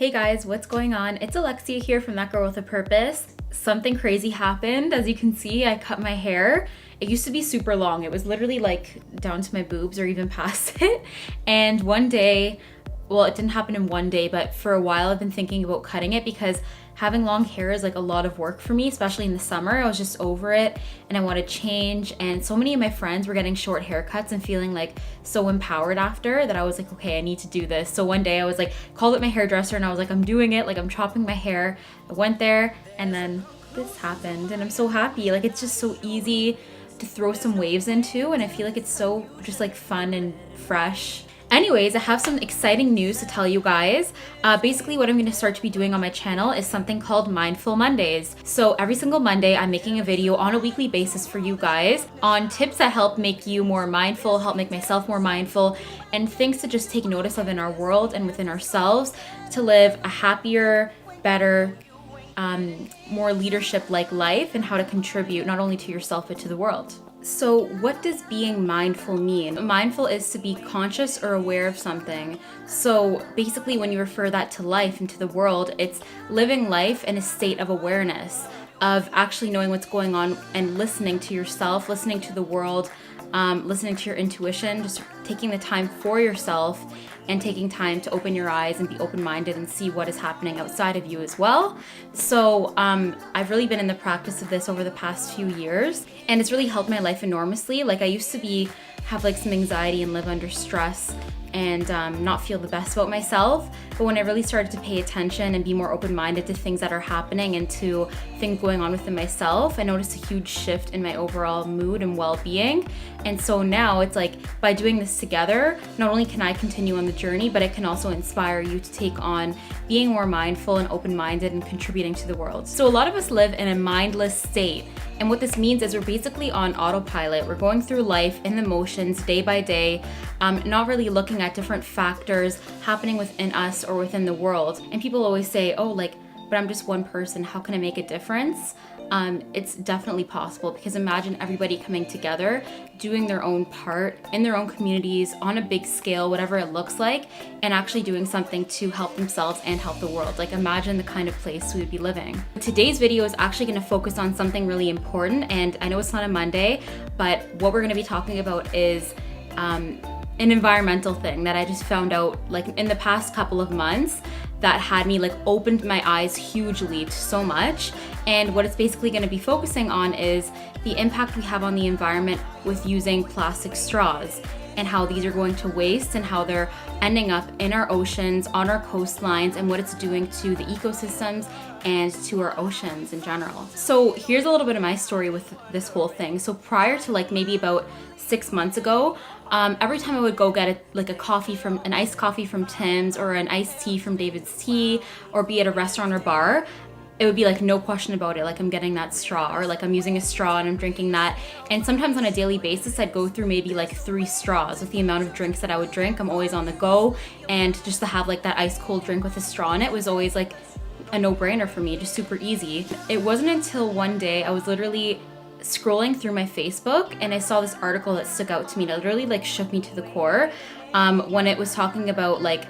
Hey guys, what's going on? It's Alexia here from That Girl with a Purpose. Something crazy happened. As you can see, I cut my hair. It used to be super long. It was literally like down to my boobs or even past it. And one day, well, it didn't happen in one day, but for a while I've been thinking about cutting it because having long hair is like a lot of work for me, especially in the summer. I was just over it and I want to change. And so many of my friends were getting short haircuts and feeling like so empowered after that I was like, okay, I need to do this. So one day I was like, called up my hairdresser and I was like, I'm doing it. Like I'm chopping my hair. I went there and then this happened and I'm so happy. Like it's just so easy to throw some waves into and I feel like it's so just like fun and fresh. Anyways, I have some exciting news to tell you guys. Basically what I'm going to start to be doing on my channel is something called Mindful Mondays. So every single Monday, I'm making a video on a weekly basis for you guys on tips that help make you more mindful, help make myself more mindful, and things to just take notice of in our world and within ourselves to live a happier, better, more leadership-like life and how to contribute not only to yourself but to the world. So what does being mindful mean? Mindful is to be conscious or aware of something. So basically when you refer that to life and to the world, it's living life in a state of awareness, of actually knowing what's going on and listening to yourself, listening to the world, listening to your intuition, just taking the time for yourself and taking time to open your eyes and be open-minded and see what is happening outside of you as well. So I've really been in the practice of this over the past few years and it's really helped my life enormously. Like I used to have like some anxiety and live under stress and not feel the best about myself. But when I really started to pay attention and be more open-minded to things that are happening and to things going on within myself, I noticed a huge shift in my overall mood and well-being. And so now it's like by doing this together, not only can I continue on the journey, but it can also inspire you to take on being more mindful and open-minded and contributing to the world. So a lot of us live in a mindless state. And what this means is we're basically on autopilot. We're going through life in the motions day by day, not really looking at different factors happening within us or within the world. And people always say, oh, like, but I'm just one person. How can I make a difference? It's definitely possible because imagine everybody coming together, doing their own part in their own communities on a big scale, whatever it looks like, and actually doing something to help themselves and help the world. Like imagine the kind of place we would be living. Today's video is actually going to focus on something really important, and I know it's not a Monday, but what we're going to be talking about is an environmental thing that I just found out like in the past couple of months that had me like opened my eyes hugely to so much. And what it's basically going to be focusing on is the impact we have on the environment with using plastic straws and how these are going to waste and how they're ending up in our oceans, on our coastlines, and what it's doing to the ecosystems and to our oceans in general. So here's a little bit of my story with this whole thing. So prior to like maybe about 6 months ago, every time I would go get an iced coffee from Tim's or an iced tea from David's Tea or be at a restaurant or bar, it would be like no question about it, like I'm getting that straw or like I'm using a straw and I'm drinking that. And sometimes on a daily basis I'd go through maybe like 3 straws with the amount of drinks that I would drink. I'm always on the go, and just to have like that ice cold drink with a straw in it was always like a no-brainer for me, just super easy. It wasn't until one day I was literally scrolling through my Facebook and I saw this article that stuck out to me that literally like shook me to the core when it was talking about like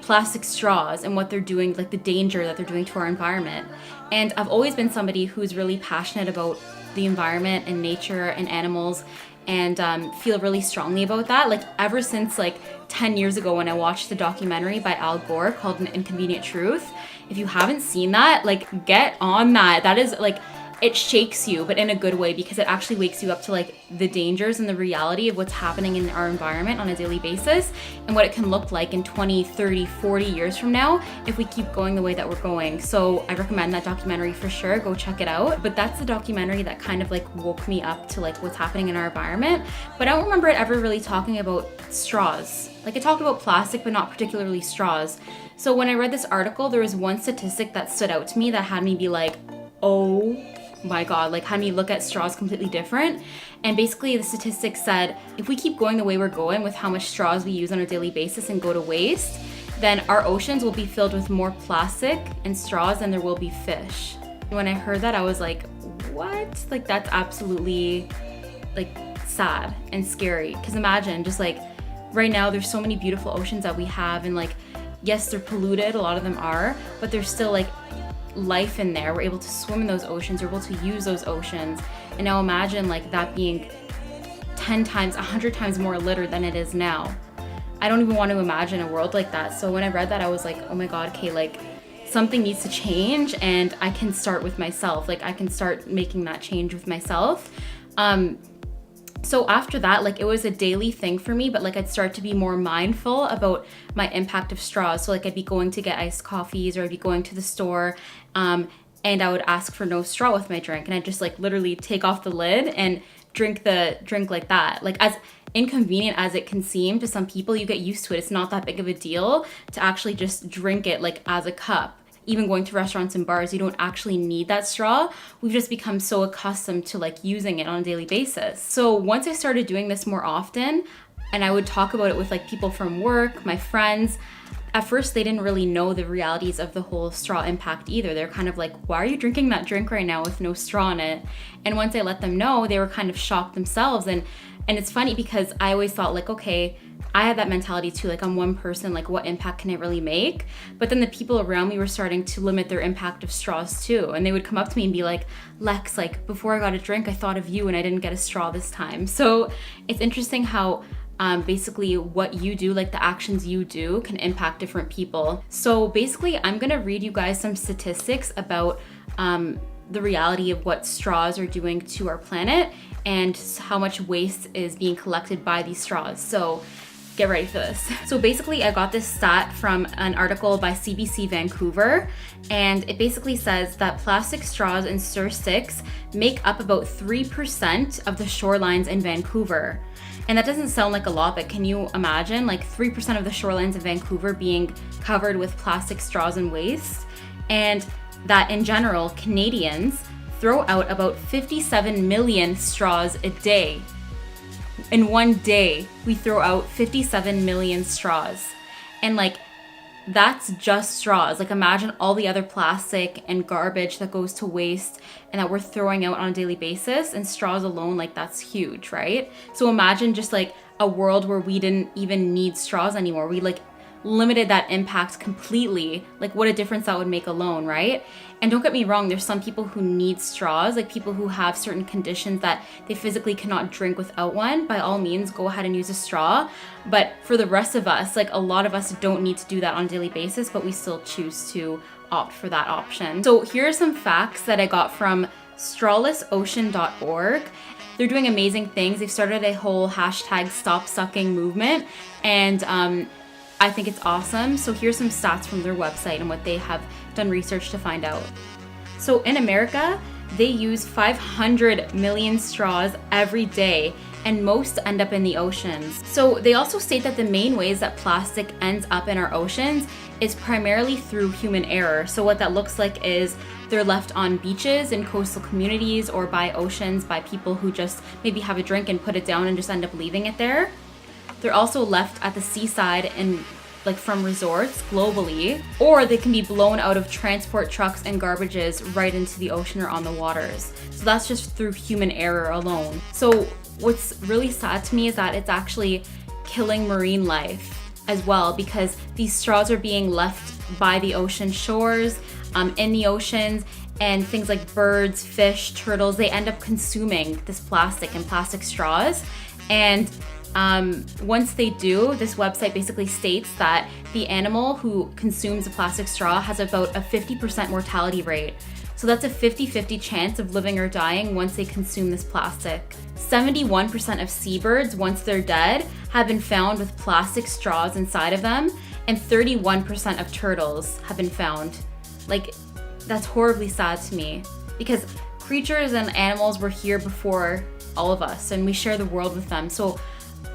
plastic straws and what they're doing, like the danger that they're doing to our environment. And I've always been somebody who's really passionate about the environment and nature and animals and feel really strongly about that. Like ever since like 10 years ago when I watched the documentary by Al Gore called An Inconvenient Truth. If you haven't seen that, like get on that. That is like, it shakes you, but in a good way, because it actually wakes you up to like the dangers and the reality of what's happening in our environment on a daily basis and what it can look like in 20, 30, 40 years from now if we keep going the way that we're going. So I recommend that documentary for sure. Go check it out. But that's the documentary that kind of like woke me up to like what's happening in our environment. But I don't remember it ever really talking about straws. Like it talked about plastic, but not particularly straws. So when I read this article, there was one statistic that stood out to me that had me be like, oh my God, like had me look at straws completely different. And basically the statistics said, if we keep going the way we're going with how much straws we use on a daily basis and go to waste, then our oceans will be filled with more plastic and straws than there will be fish. When I heard that, I was like, what? Like that's absolutely like sad and scary. Because imagine just like right now there's so many beautiful oceans that we have, and like yes, they're polluted, a lot of them are, but there's still like life in there. We're able to swim in those oceans, we're able to use those oceans. And now imagine like that being 10 times, 100 times more littered than it is now. I don't even want to imagine a world like that. So when I read that, I was like, oh my God, okay, like something needs to change, and I can start with myself. Like I can start making that change with myself. So after that, like it was a daily thing for me, but like I'd start to be more mindful about my impact of straws. So like I'd be going to get iced coffees, or I'd be going to the store, and I would ask for no straw with my drink, and I'd just like literally take off the lid and drink the drink like that. Like as inconvenient as it can seem to some people, you get used to it. It's not that big of a deal to actually just drink it like as a cup. Even going to restaurants and bars, you don't actually need that straw. We've just become so accustomed to like using it on a daily basis. So once I started doing this more often, and I would talk about it with like people from work, my friends, at first they didn't really know the realities of the whole straw impact either. They're kind of like, why are you drinking that drink right now with no straw in it? And once I let them know, they were kind of shocked themselves. And it's funny because I always thought like, okay, I had that mentality too, like I'm one person, like what impact can I really make? But then the people around me were starting to limit their impact of straws too. And they would come up to me and be like, Lex, like before I got a drink, I thought of you and I didn't get a straw this time. So it's interesting how basically what you do, like the actions you do, can impact different people. So basically I'm gonna read you guys some statistics about the reality of what straws are doing to our planet and how much waste is being collected by these straws. So get ready for this. So basically I got this stat from an article by CBC Vancouver, and it basically says that plastic straws in Sur 6 make up about 3% of the shorelines in Vancouver. And that doesn't sound like a lot, but can you imagine like 3% of the shorelines of Vancouver being covered with plastic straws and waste? And that in general, Canadians throw out about 57 million straws a day. In one day, we throw out 57 million straws. And like, that's just straws. Like imagine all the other plastic and garbage that goes to waste and that we're throwing out on a daily basis, and straws alone, like that's huge, right? So imagine just like a world where we didn't even need straws anymore. We like limited that impact completely. Like what a difference that would make alone, right? And don't get me wrong, there's some people who need straws, like people who have certain conditions that they physically cannot drink without one. By all means, go ahead and use a straw. But for the rest of us, like a lot of us don't need to do that on a daily basis, but we still choose to opt for that option. So here are some facts that I got from strawlessocean.org. They're doing amazing things. They've started a whole hashtag stop sucking movement, and I think it's awesome. So here's some stats from their website and what they have done research to find out. So in America, they use 500 million straws every day, and most end up in the oceans. So they also state that the main ways that plastic ends up in our oceans is primarily through human error. So what that looks like is they're left on beaches in coastal communities or by oceans by people who just maybe have a drink and put it down and just end up leaving it there. They're also left at the seaside and like from resorts globally, or they can be blown out of transport trucks and garbages right into the ocean or on the waters. So that's just through human error alone. So what's really sad to me is that it's actually killing marine life as well, because these straws are being left by the ocean shores, in the oceans, and things like birds, fish, turtles, they end up consuming this plastic and plastic straws. And once they do, this website basically states that the animal who consumes a plastic straw has about a 50% mortality rate. So that's a 50-50 chance of living or dying once they consume this plastic. 71% of seabirds, once they're dead, have been found with plastic straws inside of them, and 31% of turtles have been found. Like, that's horribly sad to me, because creatures and animals were here before all of us, and we share the world with them. So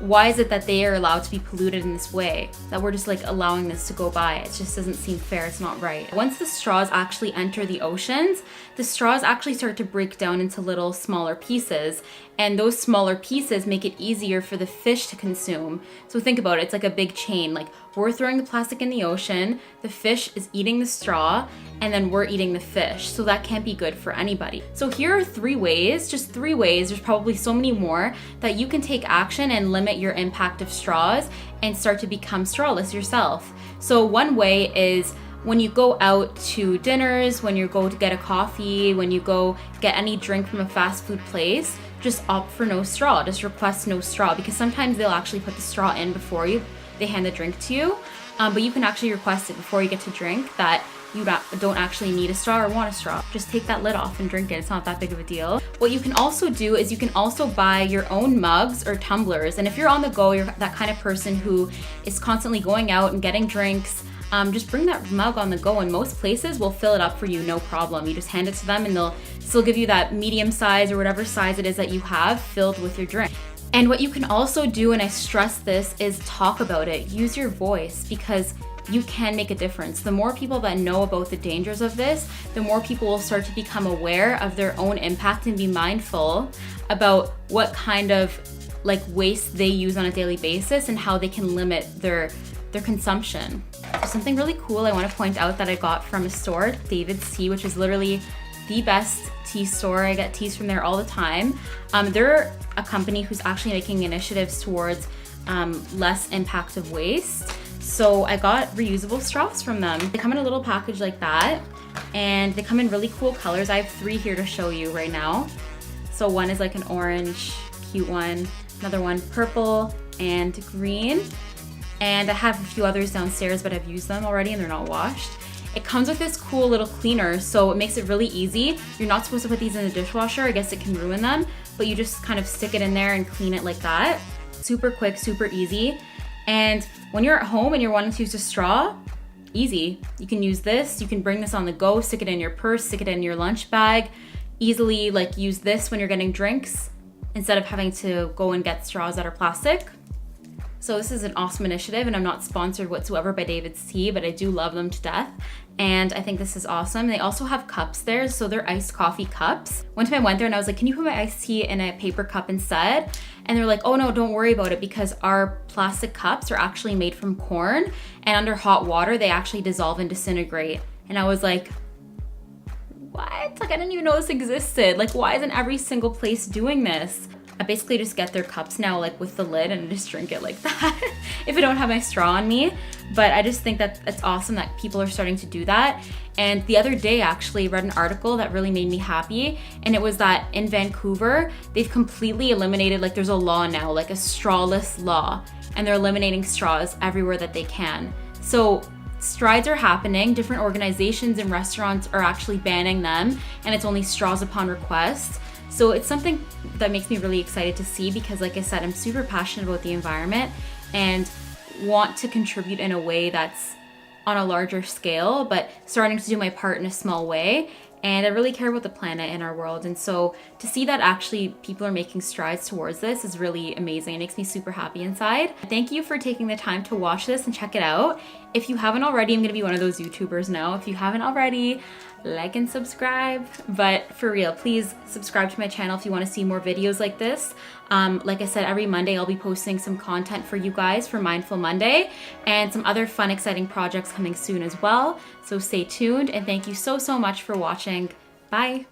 why is it that they are allowed to be polluted in this way? That we're just like allowing this to go by? It just doesn't seem fair. It's not right. Once the straws actually enter the oceans, the straws actually start to break down into little smaller pieces, and those smaller pieces make it easier for the fish to consume. So think about it, it's like a big chain. Like we're throwing the plastic in the ocean, the fish is eating the straw, and then we're eating the fish. So that can't be good for anybody. So here are 3 ways, just 3 ways, there's probably so many more, that you can take action and limit your impact of straws and start to become strawless yourself. So one way is when you go out to dinners, when you go to get a coffee, when you go get any drink from a fast food place, just opt for no straw, just request no straw, because sometimes they'll actually put the straw in before they hand the drink to you. But you can actually request it before you get to drink that you don't actually need a straw or want a straw. Just take that lid off and drink it. It's not that big of a deal. What you can also do is you can also buy your own mugs or tumblers. And if you're on the go, you're that kind of person who is constantly going out and getting drinks, just bring that mug on the go, and most places will fill it up for you, no problem. You just hand it to them and they'll still give you that medium size or whatever size it is that you have filled with your drink. And what you can also do, and I stress this, is talk about it. Use your voice, because you can make a difference. The more people that know about the dangers of this, the more people will start to become aware of their own impact and be mindful about what kind of waste they use on a daily basis and how they can limit their consumption. Something really cool I want to point out that I got from a store, David's Tea, which is literally the best tea store. I get teas from there all the time. They're a company who's actually making initiatives towards less impact of waste. So I got reusable straws from them. They come in a little package like that, and they come in really cool colors. I have 3 here to show you right now. So one is like an orange, cute one, another one purple and green. And I have a few others downstairs, but I've used them already and they're not washed. It comes with this cool little cleaner, so it makes it really easy. You're not supposed to put these in the dishwasher. I guess it can ruin them, but you just kind of stick it in there and clean it like that. Super quick, super easy. And when you're at home and you're wanting to use a straw, easy. You can use this. You can bring this on the go, stick it in your purse, stick it in your lunch bag. Easily use this when you're getting drinks instead of having to go and get straws that are plastic. So this is an awesome initiative, and I'm not sponsored whatsoever by David's Tea, but I do love them to death. And I think this is awesome. They also have cups there, so they're iced coffee cups. One time I went there and I was like, can you put my iced tea in a paper cup instead? And they're like, oh no, don't worry about it, because our plastic cups are actually made from corn, and under hot water, they actually dissolve and disintegrate. And I was like, what? I didn't even know this existed. Why isn't every single place doing this? I basically just get their cups now with the lid and just drink it like that if I don't have my straw on me. But I just think that it's awesome that people are starting to do that. And the other day actually read an article that really made me happy, and it was that in Vancouver, they've completely eliminated, there's a law now, a strawless law, and they're eliminating straws everywhere that they can. So strides are happening. Different organizations and restaurants are actually banning them, and it's only straws upon request. So it's something that makes me really excited to see, because like I said, I'm super passionate about the environment and want to contribute in a way that's on a larger scale, but starting to do my part in a small way. And I really care about the planet and our world. And so to see that actually people are making strides towards this is really amazing. It makes me super happy inside. Thank you for taking the time to watch this and check it out. If you haven't already, I'm gonna be one of those YouTubers now. If you haven't already, like and subscribe. But for real, please subscribe to my channel if you want to see more videos like this. Like I said, every Monday I'll be posting some content for you guys for Mindful Monday, and some other fun, exciting projects coming soon as well. So stay tuned, and thank you so much for watching. Bye.